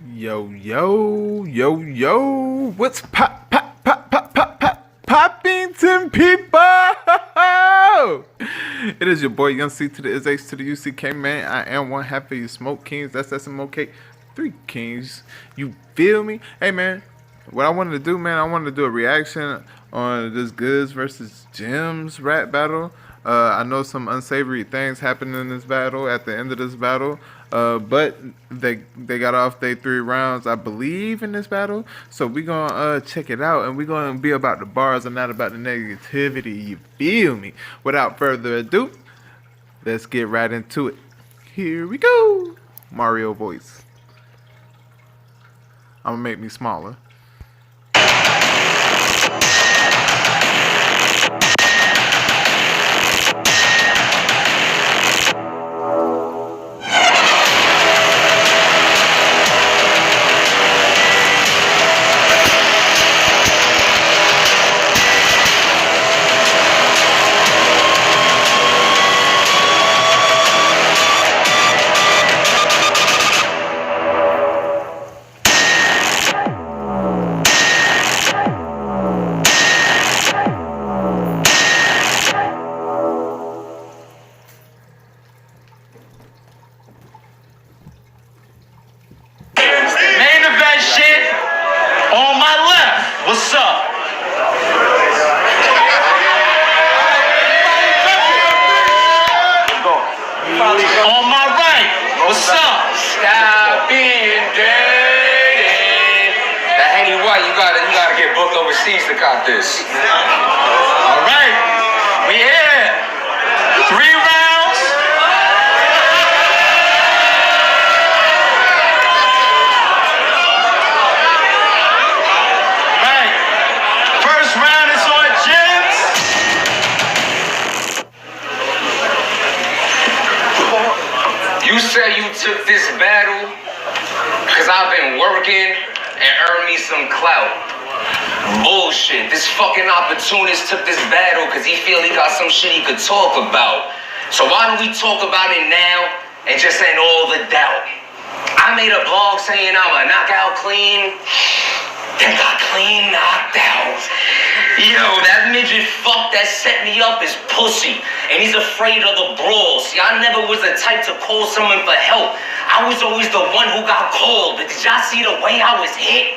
Yo, what's poppington people? It is your boy Young C to the is H to the UCK, man. I am one half of you smoke kings. That's SMOK. 3 kings. You feel me? Hey, man. What I wanted to do, man, I wanted to do a reaction on this Goodz Vs Jimz rap battle. I know some unsavory things happened in this battle at the end of this battle, but they got off their 3 rounds, I believe, in this battle. So we gonna check it out, and we gonna be about the bars and not about the negativity. You feel me? Without further ado, let's get right into it. Here we go. Mario voice. I'm gonna make me smaller. What's up? On my right, what's up? Stop being dirty. That Henny White, you gotta get booked overseas to cop this. All right, we here. 3 rounds. Right. First round is on Jimz. You say you took this battle because I've been working and earned me some clout. Bullshit. This fucking opportunist took this battle because he feel he got some shit he could talk about. So why don't we talk about it now and just end all the doubt? I made a blog saying I'm a knockout clean. Then got clean knocked out. Yo, that midget fuck that set me up is pussy. And he's afraid of the brawl. See, I never was the type to call someone for help. I was always the one who got called. But did y'all see the way I was hit?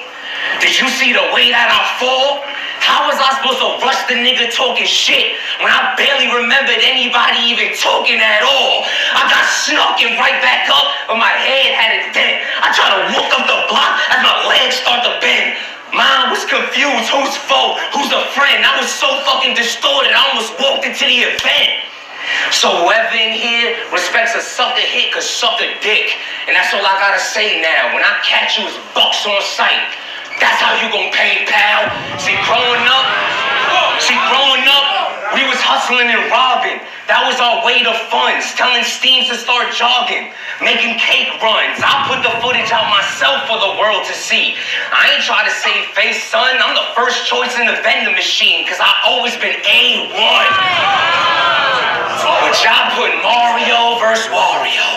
Did you see the way that I fall? How was I supposed to rush the nigga talking shit when I barely remembered anybody even talking at all? I got snuck and right back up, but my head had a dent. I tried to walk up the block as my legs start to bend. Mine was confused, who's foe, who's a friend. I was so fucking distorted, I almost walked into the event. So whoever in here respects a sucker hit could suck a dick. And that's all I gotta say now. When I catch you, it's bucks on sight. That's how you gon' pay, pal. See, growing up, we was hustling and robbing. That was our way to funds, telling Steams to start jogging, making cake runs. I put the footage out myself for the world to see. I ain't trying to save face, son. I'm the first choice in the vending machine, cause I always been A1. But y'all put Mario versus Wario.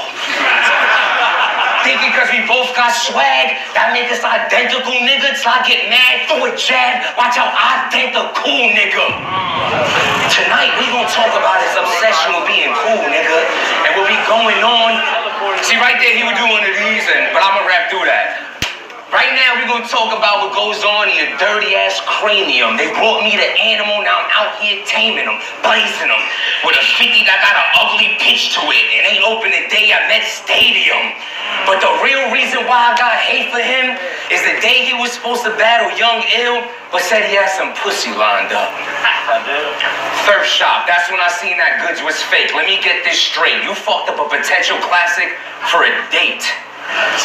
Thinking cause we both got swag, that make us identical nigga till I get mad, throw a jab, watch out, identical nigga. Tonight we gonna talk about his obsession with being cool, nigga. And we'll be going on. See right there he would do one of these, but I'ma rap through that. Right now we're gonna talk about what goes on in your dirty ass cranium. They brought me the animal, now I'm out here taming them, blazing them. With a 50 that got an ugly pitch to it. It ain't open the day I met Stadium. But the real reason why I got hate for him is the day he was supposed to battle Young Ill, but said he had some pussy lined up. Thirst shop, that's when I seen that Goodz was fake. Let me get this straight. You fucked up a potential classic for a date.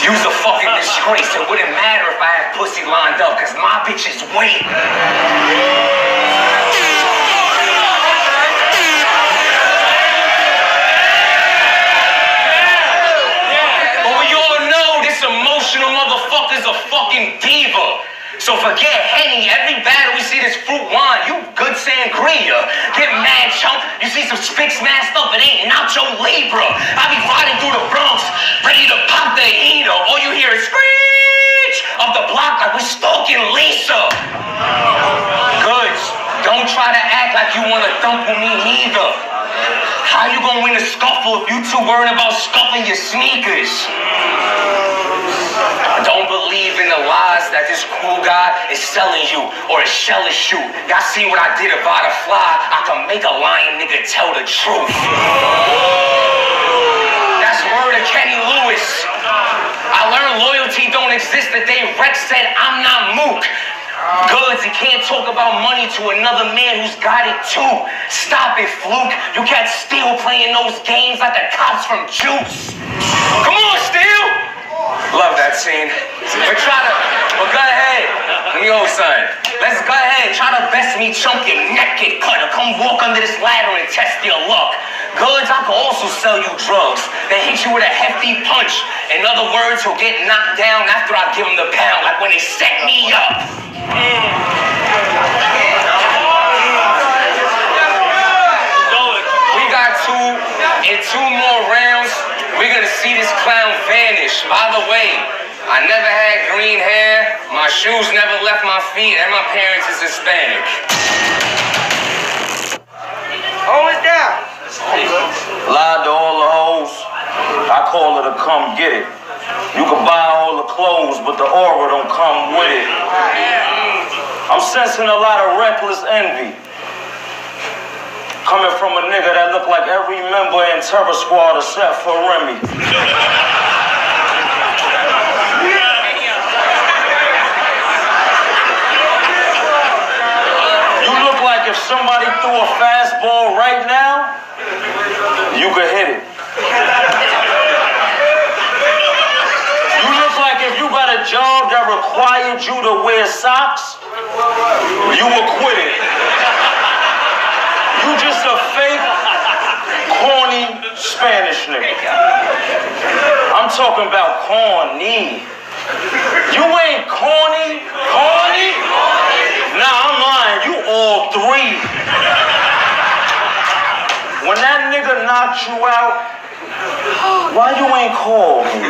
You's a fucking disgrace. It wouldn't matter if I had pussy lined up, cause my bitch is waiting. But we all know this emotional motherfucker's a fucking diva. So forget Henny, every battle we see this fruit wine, you good sangria. Get mad, chump, you see some spick smashed up, it ain't Nacho Libre. I be riding through the Bronx, ready to pop the heater. All you hear is scream. of the block like we're stalking Lisa. Goodz, don't try to act like you want to thump with me neither. How you gonna win a scuffle if you too worried about scuffing your sneakers? Don't believe in the lies that this cool guy is selling you or is shelling you. Y'all see what I did about a fly? I can make a lying nigga tell the truth. That's word of Kenny Lewis. I learned loyalty don't exist the day Rex said I'm not Mook. Goodz, you can't talk about money to another man who's got it too. Stop it, Fluke. You can't still playing those games like the cops from Juice. Come on, Steel. Love that scene. But go ahead. Yo, son. Let's go ahead. Try to best me chunk your neck get cut or come walk under this ladder and test your luck. Goodz, I could also sell you drugs. They hit you with a hefty punch. In other words, he'll get knocked down after I give him the pound, like when they set me up. We got two more rounds. We're gonna see this clown vanish. By the way, I never had green hair, my shoes never left my feet, and my parents is Hispanic. Hold it down. Lied to all the hoes. I call it a come get it. You can buy all the clothes, but the aura don't come with it. I'm sensing a lot of reckless envy coming from a nigga that look like every member in Terror Squad except for Remy. You look like if somebody threw a fastball right now, you could hit it. You look like if you got a job that required you to wear socks, you would quit it. You just a fake, corny Spanish nigga. I'm talking about corny. You ain't corny, corny? Nah, I'm lying. You all three. When that nigga knocked you out, why you ain't call me?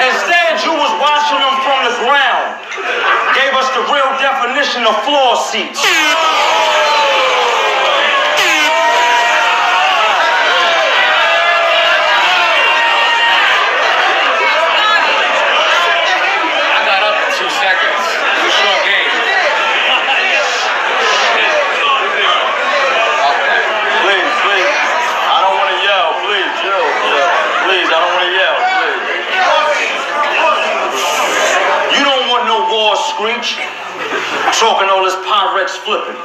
Instead, you was watching them from the ground. Gave us the real definition of floor seats. Talking all this Pyrex flipping.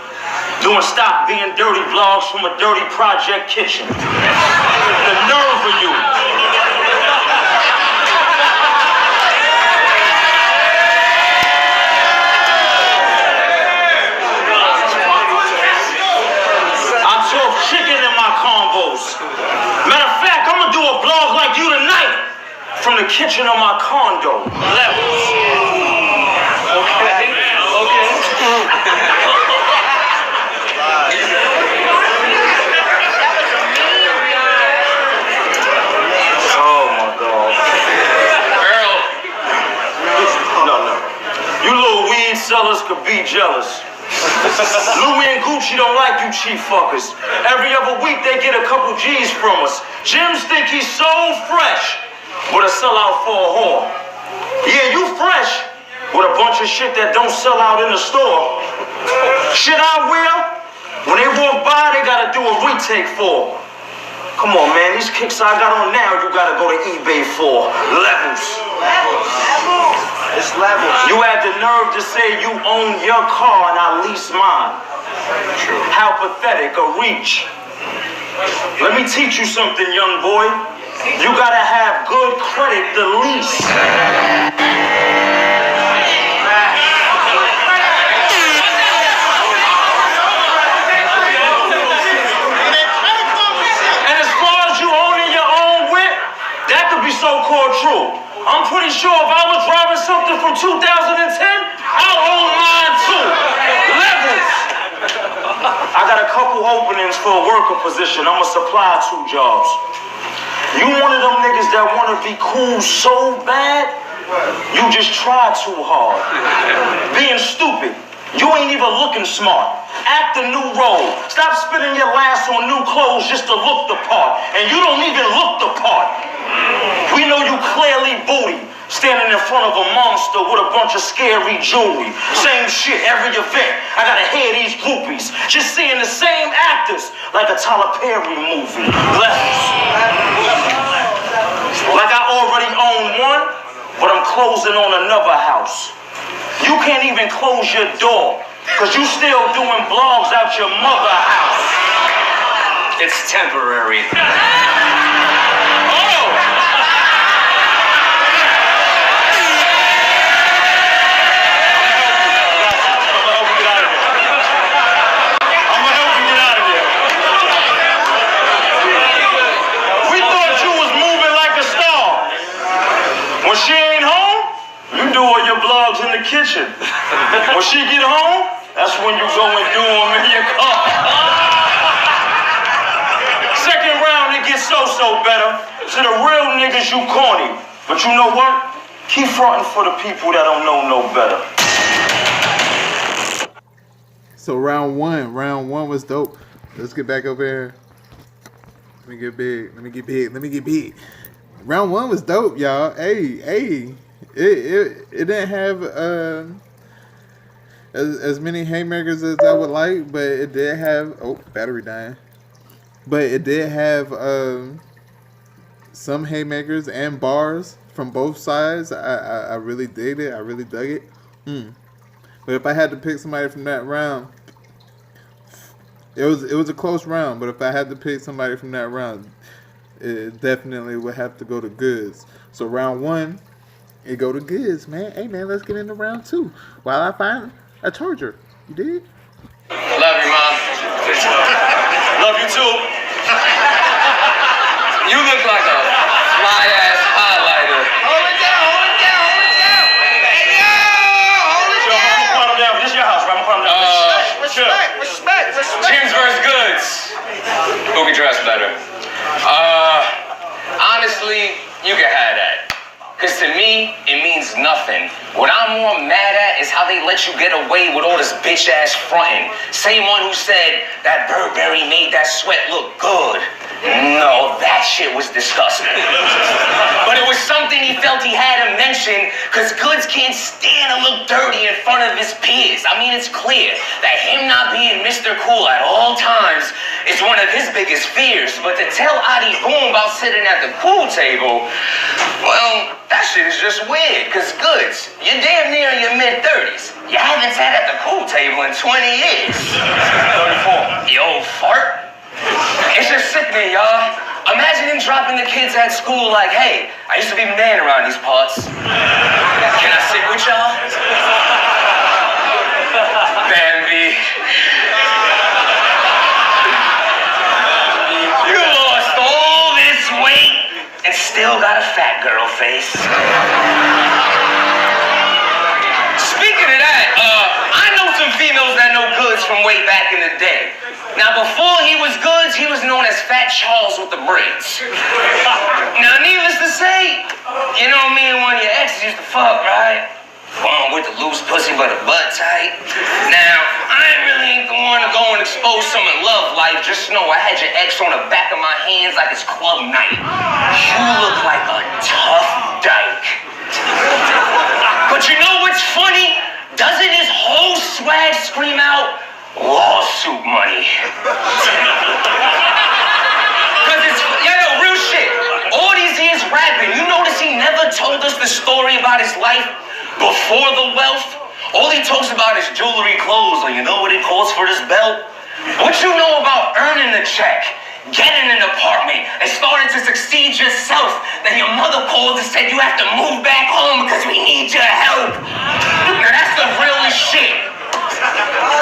Doing stop being dirty vlogs from a dirty project kitchen. The nerve of you. I talk chicken in my combos. Matter of fact, I'm gonna do a vlog like you tonight from the kitchen of my condo. Levels. Sellers could be jealous. Louis and Gucci don't like you cheap fuckers. Every other week they get a couple G's from us. Jimz think he's so fresh, but a sellout for a whore. Yeah, you fresh, with a bunch of shit that don't sell out in the store. Shit I wear, when they walk by, they gotta do a retake for. Come on, man, these kicks I got on now, you gotta go to eBay for. Levels. It's levels. You had the nerve to say you own your car and I lease mine. True. How pathetic a reach. Let me teach you something, young boy. You gotta have good credit to lease. And as far as you owning your own whip, that could be so-called true. I'm pretty sure if I was driving something from 2010, I'll own mine too. Levels. I got openings for a worker position. I'ma supply 2 jobs. You one of them niggas that wanna be cool so bad, you just try too hard. Being stupid. You ain't even looking smart. Act a new role. Stop spending your last on new clothes just to look the part. And you don't even look the part. We know you clearly booty, standing in front of a monster with a bunch of scary jewelry. Same shit every event. I gotta hear these groupies. Just seeing the same actors like a Tyler Perry movie. Levels. Like I already own one, but I'm closing on another house. You can't even close your door, cause you still doing blogs out your mother house. It's temporary. She ain't home, you doing your vlogs in the kitchen. When she get home, that's when you go and do them in your car. Second round, it gets so better. To the real niggas, you corny. But you know what? Keep fronting for the people that don't know no better. So round one was dope. Let's get back over here. Let me get big. Round one was dope, y'all. Hey, it didn't have as many haymakers as I would like, but it did have battery dying. But it did have some haymakers and bars from both sides. I really digged it. I really dug it. But if I had to pick somebody from that round, it was a close round. But if I had to pick somebody from that round, it definitely would have to go to Goodz. So round one, it go to Goodz, man. Hey, man, let's get into round two while I find a charger. You dig? Love you, Mom. Love you too. You look like a fly-ass highlighter. Hold it down. Hey, yo, hold it down. I'm down. This is your house, right? I'm down. Respect. Jimz vs Goodz. Who can dress better? Honestly, you can have that. Cause to me, it means nothing. What I'm more mad at is how they let you get away with all this bitch ass fronting. Same one who said that Burberry made that sweat look good. No, that shit was disgusting. But it was something he felt he had to mention, cause Goodz can't stand to look dirty in front of his peers. I mean, it's clear that him not being Mr. Cool at all times is one of his biggest fears. But to tell Adi Boom about sitting at the pool table, well, that shit is just weird, cause Goodz, you're damn near in your mid-30s. You haven't sat at the pool table in 20 years. 34. You old fart. It's just sickening, y'all. Imagine him dropping the kids at school like, hey, I used to be the man around these parts. Can I sit with y'all? Bambi. You lost all this weight and still got a fat girl face. Speaking of that, I know some females that know Goodz from way back in the day. Now, before he was Goodz, he was known as Fat Charles with the braids. Now, needless to say, you know me and one of your exes used to fuck, right? One with the loose pussy but the butt tight. Now, I really ain't the one to go and expose some of love life. Just know I had your ex on the back of my hands like it's club night. You look like a tough dyke. But you know what's funny? Doesn't his whole swag scream out lawsuit money? Cause it's, real shit. All these years rapping, you notice he never told us the story about his life before the wealth? All he talks about is jewelry, clothes, or you know what it costs for this belt? What you know about earning the check, getting an apartment, and starting to succeed yourself, that your mother called and said you have to move back home because we need your help? Now that's the realest shit.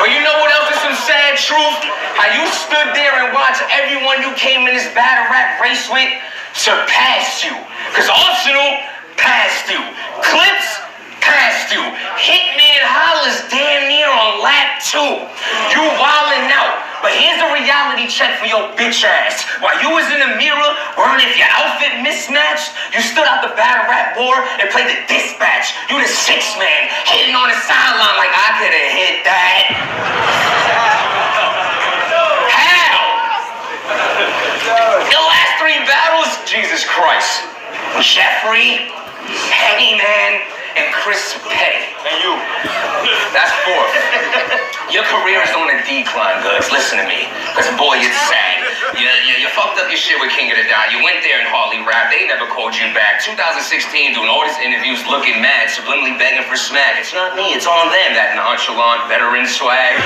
But you know what else is some sad truth? How you stood there and watched everyone you came in this battle rap race with surpass you. Cause Arsenal passed you. Clips passed you. Hitman Hollis damn near on lap 2. You wildin' out. But here's the reality check for your bitch ass. While you was in the mirror, worrying if your outfit mismatched, you stood out the battle rap war and played the dispatch. You the sixth man, hating on the sideline like I could have hit that. How? The last 3 battles, Jesus Christ. Jeffrey, Hennyman, and Chris Petty. And you. That's 4th. Your career is on a decline, Goodz. Listen to me. Because, boy, it's sad. You fucked up your shit with King of the Dot. You went there and hardly rapped. They never called you back. 2016, doing all these interviews, looking mad, subliminally begging for smack. It's not me. It's on them. That nonchalant veteran swag.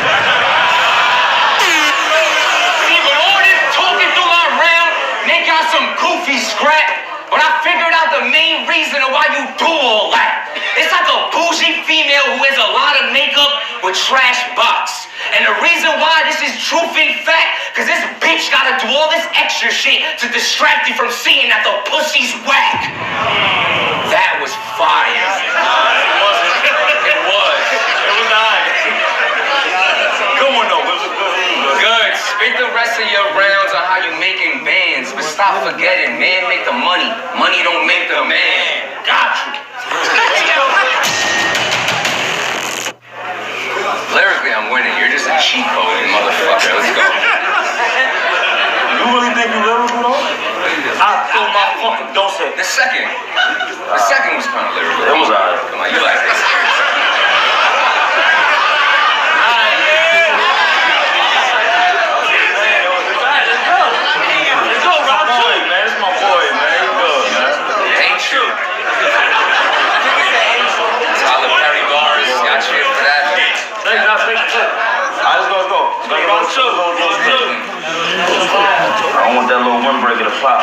See, but all this talking through my round make out some goofy scrap. But I figured out the main reason of why you do all that. It's like a bougie female who wears a lot of makeup with trash box. And the reason why this is truth and fact, because this bitch gotta do all this extra shit to distract you from seeing that the pussy's whack. That was fire. It wasn't. It was. It was alright. Good one though. It was a good. Good. Spit the rest of your rounds on how you making bands, but stop forgetting, man make the money. Money don't make the man. Got you. Lyrically, I'm winning. You're just a cheat code, motherfucker. Let's go. You really think you lyrical though? I feel my fucking. Don't say. The second was kind of lyrical. It was alright. Come on, you like this? I don't want that little windbreaker to pop.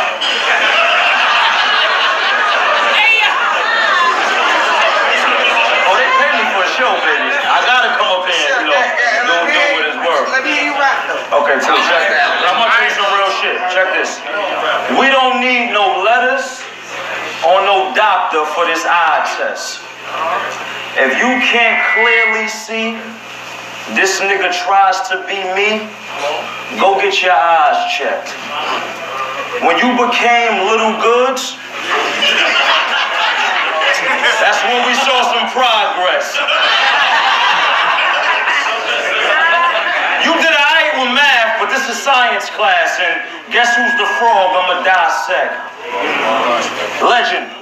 Oh, they pay me for a show, baby. I gotta come up here, do what it's worth. Let me hear you rap though. Okay, cool. Check that. I'm gonna tell you some real shit. Check this. We don't need no letters or no doctor for this eye test. If you can't clearly see this nigga tries to be me, go get your eyes checked. When you became Little Goodz, that's when we saw some progress. You did alright with math, but this is science class, and guess who's the frog I'ma dissect? Legend,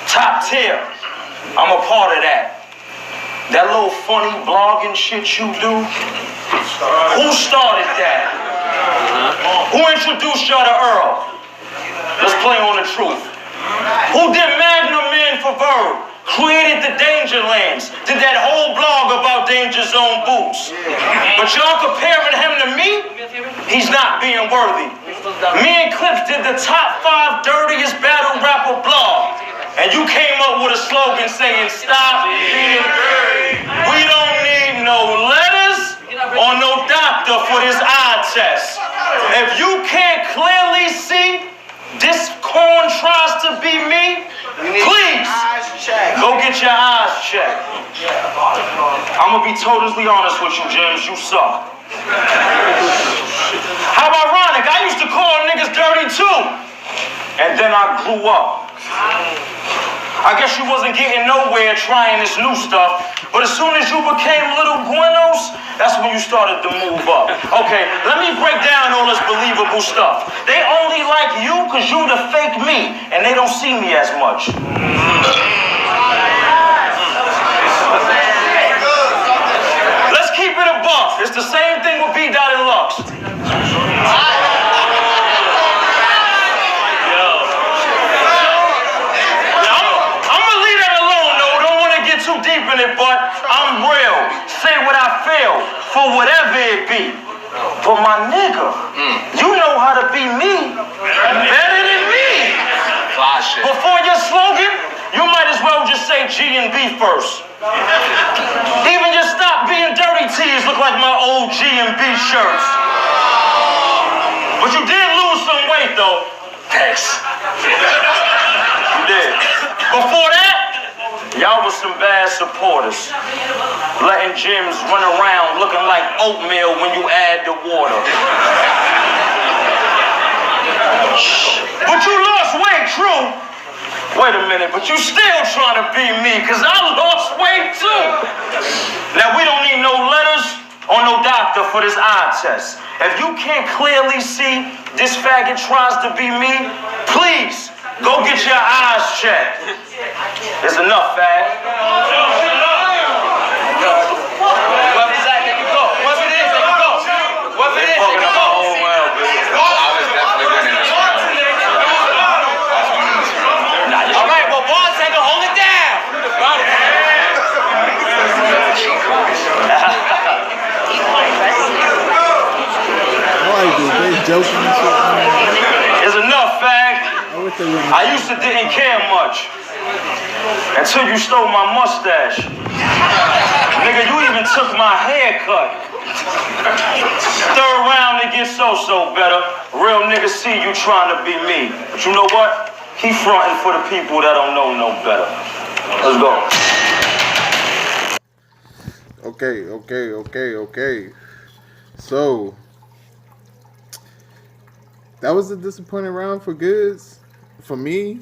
top tier, I'm a part of that. That little funny blogging shit you do, who started that? Who introduced y'all to Earl? Let's play on the truth. Who did Magnum Man for Verb? Created the Danger Lands? Did that whole blog about Danger Zone boots? But y'all comparing him to me? He's not being worthy. Me and Clips did the top 5 dirtiest battle rapper blog. And you came up with a slogan saying, stop being dirty. We don't need no letters or no doctor for this eye test. If you can't clearly see this corn tries to be me, please go get your eyes checked. I'm gonna be totally honest with you, Jimz. You suck. How ironic. I used to call niggas dirty too. And then I grew up. I guess you wasn't getting nowhere trying this new stuff, but as soon as you became Little Buenos, that's when you started to move up. Okay, let me break down all this believable stuff. They only like you because you the fake me, and they don't see me as much. Let's keep it a buck. It's the same thing with B. Dot and Lux. Too deep in it, but I'm real. Say what I feel for whatever it be. But my nigga, you know how to be me better than me. Before your slogan, you might as well just say G and B first. Even your stop being dirty tees look like my old G and B shirts. But you did lose some weight though. Thanks. You did. Before that, Y'all was some bad supporters. Letting Jimz run around looking like oatmeal when you add the water. But you lost weight, true. Wait a minute, but you still trying to be me, cause I lost weight too. Now we don't need no letters or no doctor for this eye test. If you can't clearly see this faggot tries to be me, please go get your eyes checked. It's enough, fag. Whoever's at, they can go. Whoever it is, they can go. Whoever it is, they can go. I was definitely winning this round. All right, well, bartender, hold it down. They joking and shit. It's enough, fag. I used to didn't care much until you stole my mustache. Nigga, you even took my haircut. Third round, it gets so better. Real niggas see you trying to be me. But you know what? He fronting for the people that don't know no better. Let's go. Okay. So that was a disappointing round for Goodz. For me,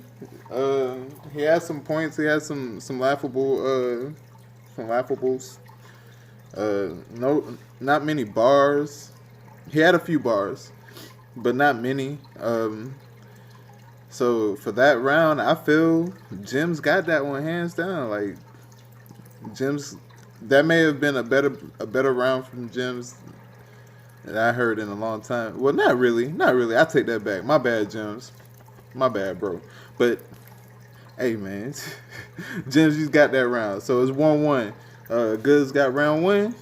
he had some points. He had some laughable, some laughables. No, not many bars. He had a few bars, but not many. So for that round, I feel Jimz got that one hands down. Like Jimz, that may have been a better round from Jimz that I heard in a long time. Well, not really. I take that back. My bad, Jimz. My bad, bro. But hey, man, Jimz, you got that round. So it's 1-1. Goodz got round 1.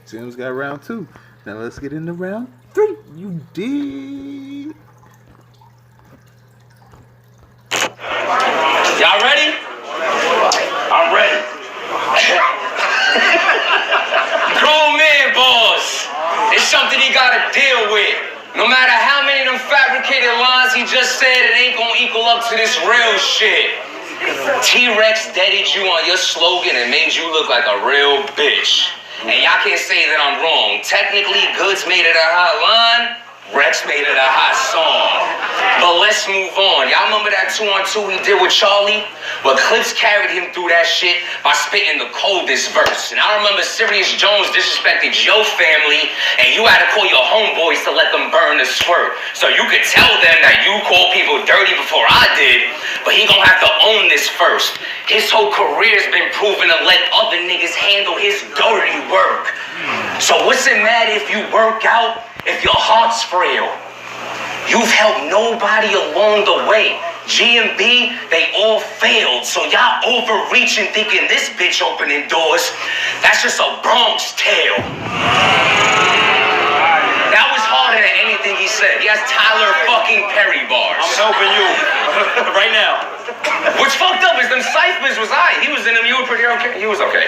Jimz got round 2. Now let's get into round 3. You did. Y'all ready? I'm ready. Grown man boss. It's something he gotta deal with. No matter how many of them fabricated lines he just said, it ain't gonna equal up to this real shit. T-Rex deaded you on your slogan and made you look like a real bitch. And y'all can't say that I'm wrong. Technically, Goodz made it a hot line. Rex made it a hot song. But let's move on. Y'all remember that 2-on-2 he did with Charlie? Well, Clips carried him through that shit by spitting the coldest verse. And I remember Sirius Jones disrespected your family, and you had to call your homeboys to let them burn the squirt. So you could tell them that you called people dirty before I did, but he gonna have to own this first. His whole career's been proven to let other niggas handle his dirty work. So what's it matter if you work out? If your heart's frail, you've helped nobody along the way. G&B, they all failed. So y'all overreaching thinking this bitch opening doors. That's just a Bronx tale. That was harder than anything he said. He has Tyler fucking Perry bars. I'm helping you right now. What's fucked up is them ciphers was He was in them, you were pretty okay. He was okay.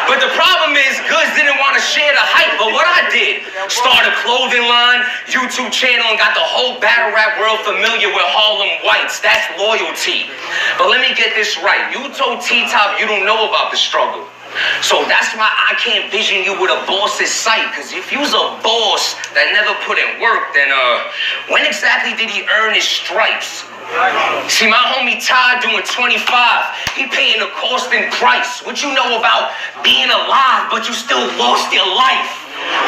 But the problem is, Goodz didn't want to share the hype, but what I did, start a clothing line, YouTube channel, and got the whole battle rap world familiar with Harlem Whites. That's loyalty. But let me get this right. You told T-Top you don't know about the struggle. So that's why I can't vision you with a boss's sight, because if you was a boss that never put in work, then when exactly did he earn his stripes? See, my homie Ty doing 25. He paying the cost and price. What you know about being alive, but you still lost your life?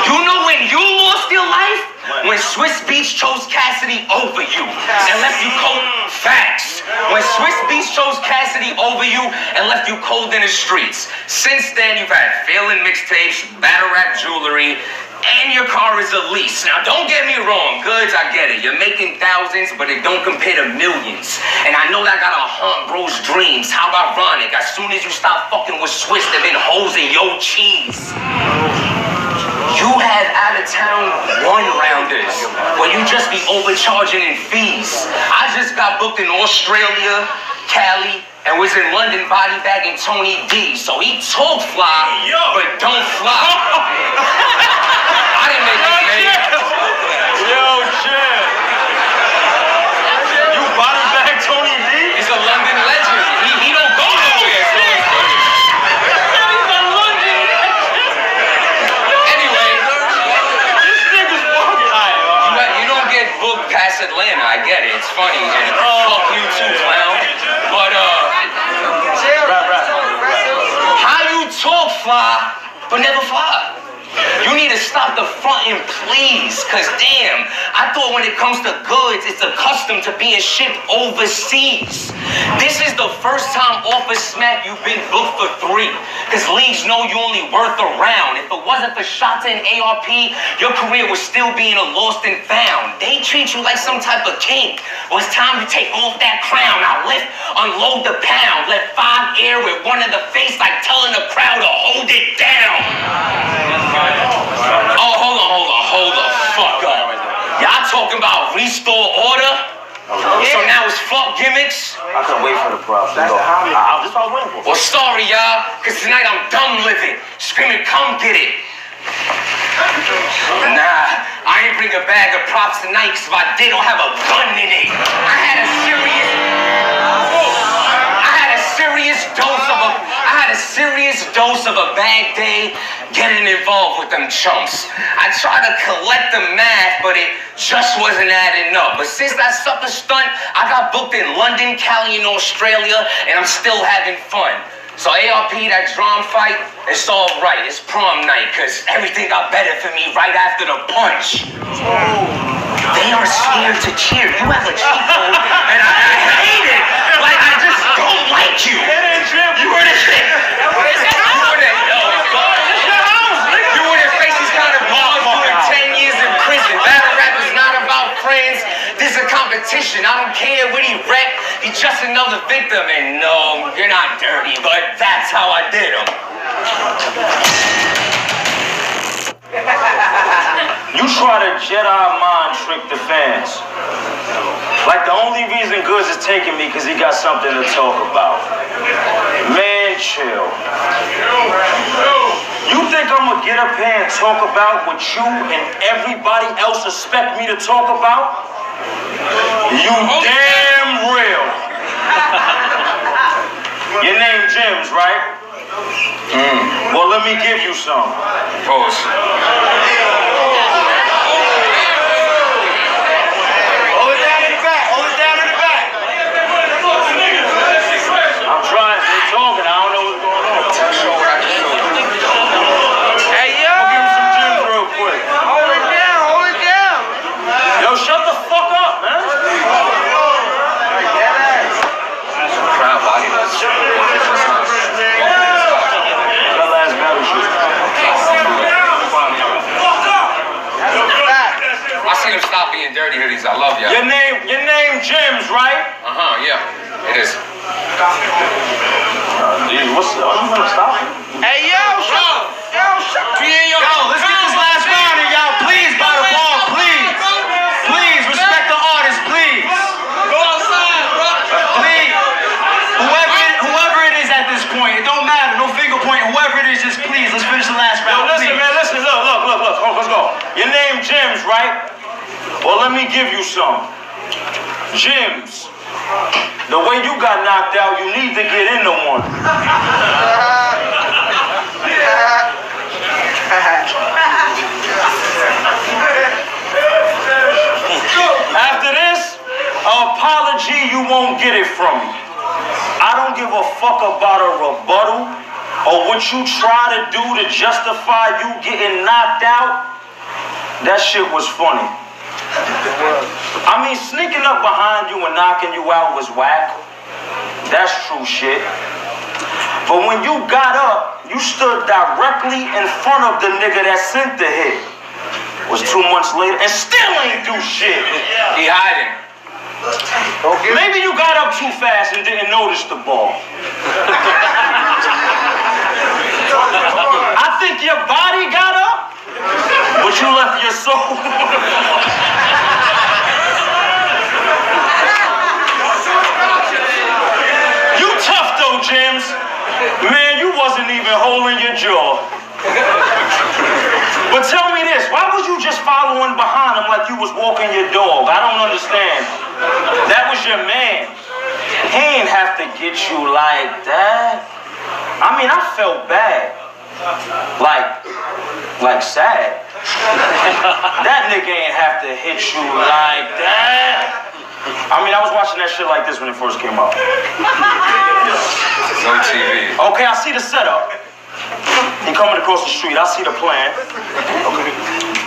You know when you lost your life? When Swiss Beats chose Cassidy over you and left you cold. Facts. When Swiss Beats chose Cassidy over you and left you cold in the streets. Since then, you've had failing mixtapes, battle rap jewelry, and your car is a lease. Now, don't get me wrong, Goodz, I get it. You're making thousands, but it don't compare to millions. And I know that gotta haunt bro's dreams. How ironic. As soon as you stop fucking with Swiss, they've been hoes in your cheese. You have out-of-town one-rounders where you just be overcharging in fees. I just got booked in Australia, Cali, and was in London body bagging Tony D. So he talk fly, but don't fly. I didn't make this name. Yo, Jim. You body bag Tony D? He's a London legend. fly, but never fly. You need to stop the fronting, please, cause damn, I thought when it comes to goods, it's accustomed to being shipped overseas. This is the first time off a smack you've been booked for 3, cause leagues know you only worth a round. If it wasn't for Shota and ARP, your career would still be in a lost and found. They treat you like some type of king. Well, it's time to take off that crown. Now lift, unload the pound, let 5 air with one in the face like telling the crowd to hold it down. Oh, hold the fuck up. Y'all talking about restore order? So now it's fuck gimmicks? I couldn't wait for the props. That's what I was waiting for. Well, sorry, y'all, cause tonight I'm dumb living. Screaming, come get it. Nah, I ain't bring a bag of props tonight, cause if I did, I'll have a gun in it. I had a serious dose of a bad day getting involved with them chumps. I tried to collect the math, but it just wasn't adding up. But since that sucker stunt, I got booked in London, Cali, and Australia, and I'm still having fun. So ARP, that drum fight, it's all right. It's prom night, cause everything got better for me right after the punch. They are scared to cheer. You have a cheat code, and I hate it. Like, I just don't like you. You were the shit. You were the faces kind of balls doing 10 years in prison. Battle rap is not about friends. This is a competition. I don't care what he wrecked. He's just another victim. And no, you're not dirty, but that's how I did him. You try to Jedi mind trick the fans. Like the only reason Goodz is taking me because he got something to talk about. Man, chill. You think I'm gonna get up here and talk about what you and everybody else expect me to talk about? You damn real. Your name Jimz, right? Well, let me give you some. Pause. Stop being dirty hoodies. I love y'all. Your name Jimz, right? Yeah, it is. Dude, what's up? You gonna stop? Hey, yo, shut. Let's get this last round in, y'all. Please, by the ball, please. Please, respect the artist, please. Go outside, bro. Please. Whoever it is at this point, it don't matter. No finger point. Whoever it is, just please. Let's finish the last round. Yo, listen, man. Listen. Look. Oh, let's go. Your name Jimz, right? Well, let me give you some. Jimz, the way you got knocked out, you need to get into one. After this, an apology, you won't get it from me. I don't give a fuck about a rebuttal or what you try to do to justify you getting knocked out. That shit was funny. I mean, sneaking up behind you and knocking you out was whack. That's true shit. But when you got up, you stood directly in front of the nigga that sent the hit. Was 2 months later and still ain't do shit. He hiding. Maybe you got up too fast and didn't notice the ball. I think your body got up, but you left your soul. You tough though, Jimz. Man, you wasn't even holding your jaw. But tell me this, why was you just following behind him like you was walking your dog? I don't understand. That was your man. He ain't have to get you like that. I mean, I felt bad. Like sad. That nigga ain't have to hit you like that. I mean, I was watching that shit like this when it first came out. No TV. Okay, I see the setup. He coming across the street. I see the plan. Okay.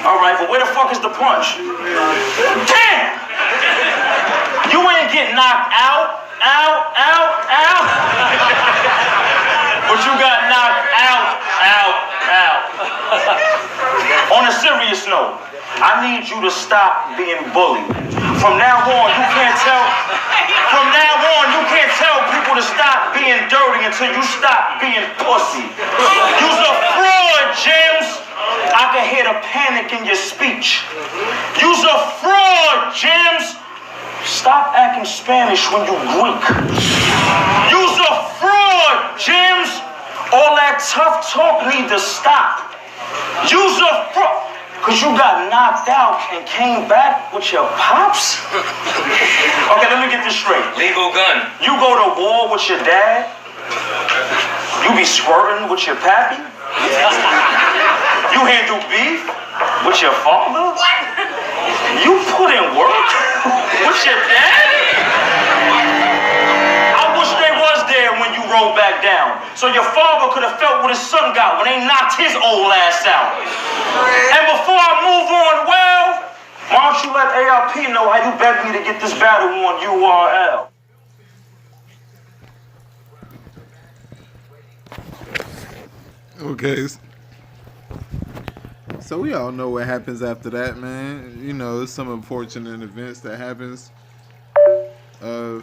All right, but where the fuck is the punch? Damn! You ain't getting knocked out. But you got knocked out. On a serious note, I need you to stop being bullied. From now on, you can't tell people to stop being dirty until you stop being pussy. You's a fraud, Jimz. I can hear the panic in your speech. You's a fraud, Jimz. Stop acting Spanish when you Greek. You's a fraud, Jimz. All that tough talk need to stop. You's a fraud. Cause you got knocked out and came back with your pops? Okay, let me get this straight. Legal gun. You go to war with your dad? You be squirting with your pappy? You handle beef with your father? You put in work with your daddy? I wish they was there when you rolled back down, so your father could have felt what his son got when they knocked his old ass out. And before I move on, well, why don't you let ARP know how you begged me to get this battle on URL? Okay. So we all know what happens after that, man. You know, some unfortunate events that happens. You know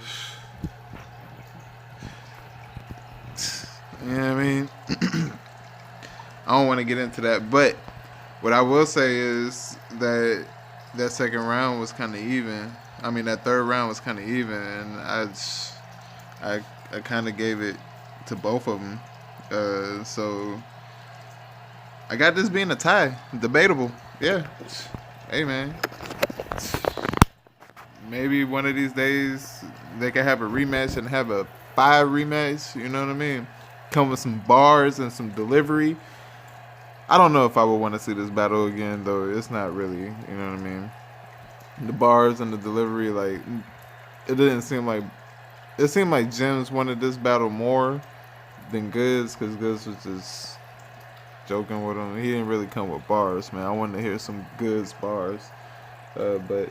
what I mean? I don't want to get into that, but what I will say is that that second round was kind of even. I mean, that third round was kind of even, and I kind of gave it to both of them. So I got this being a tie, debatable. Yeah. Hey, man. Maybe one of these days they can have a rematch and have a 5 rematch. You know what I mean? Come with some bars and some delivery. I don't know if I would want to see this battle again, though. It's not really, you know what I mean? The bars and the delivery, like, it didn't seem like, it seemed like Jimz wanted this battle more than Goodz, because Goodz was just joking with him. He didn't really come with bars, man. I wanted to hear some Goodz bars, but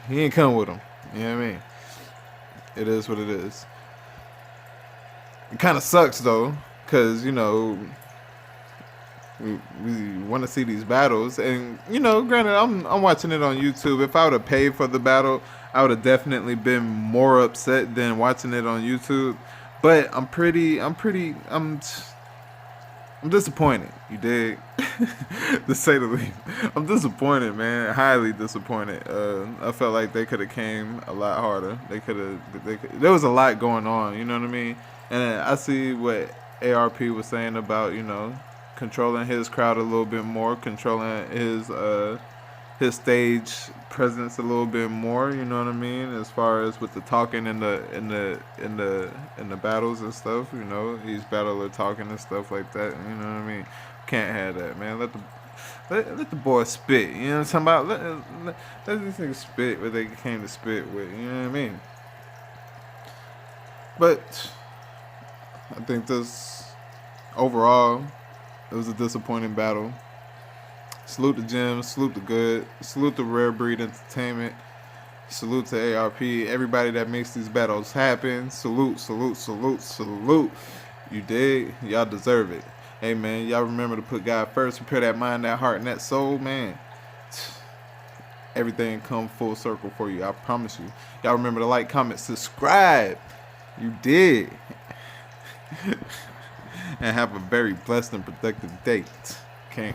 he ain't come with them. You know what I mean? It is what it is. It kind of sucks, though, because, you know, we want to see these battles, and you know, granted, I'm watching it on YouTube. If I would have paid for the battle, I would have definitely been more upset than watching it on YouTube. But I'm disappointed. You dig? To say the least, I'm disappointed, man. Highly disappointed. I felt like they could have came a lot harder. There was a lot going on. You know what I mean? And I see what ARP was saying about, you know, controlling his crowd a little bit more, controlling his stage presence a little bit more, you know what I mean, as far as with the talking in the battles and stuff, you know, each battler talking and stuff like that, you know what I mean. Can't have that, man. Let the boy spit, you know what I'm talking about? Let these niggas spit what they came to spit with, you know what I mean. But I think this overall, it was a disappointing battle. Salute to Jimz, salute to Goodz, salute to Rare Breed Entertainment, salute to ARP, everybody that makes these battles happen. Salute. You dig? Y'all deserve it. Hey, man, y'all remember to put God first, prepare that mind, that heart, and that soul, man. Everything come full circle for you, I promise you. Y'all remember to like, comment, subscribe. You dig? And have a very blessed and productive day. Okay.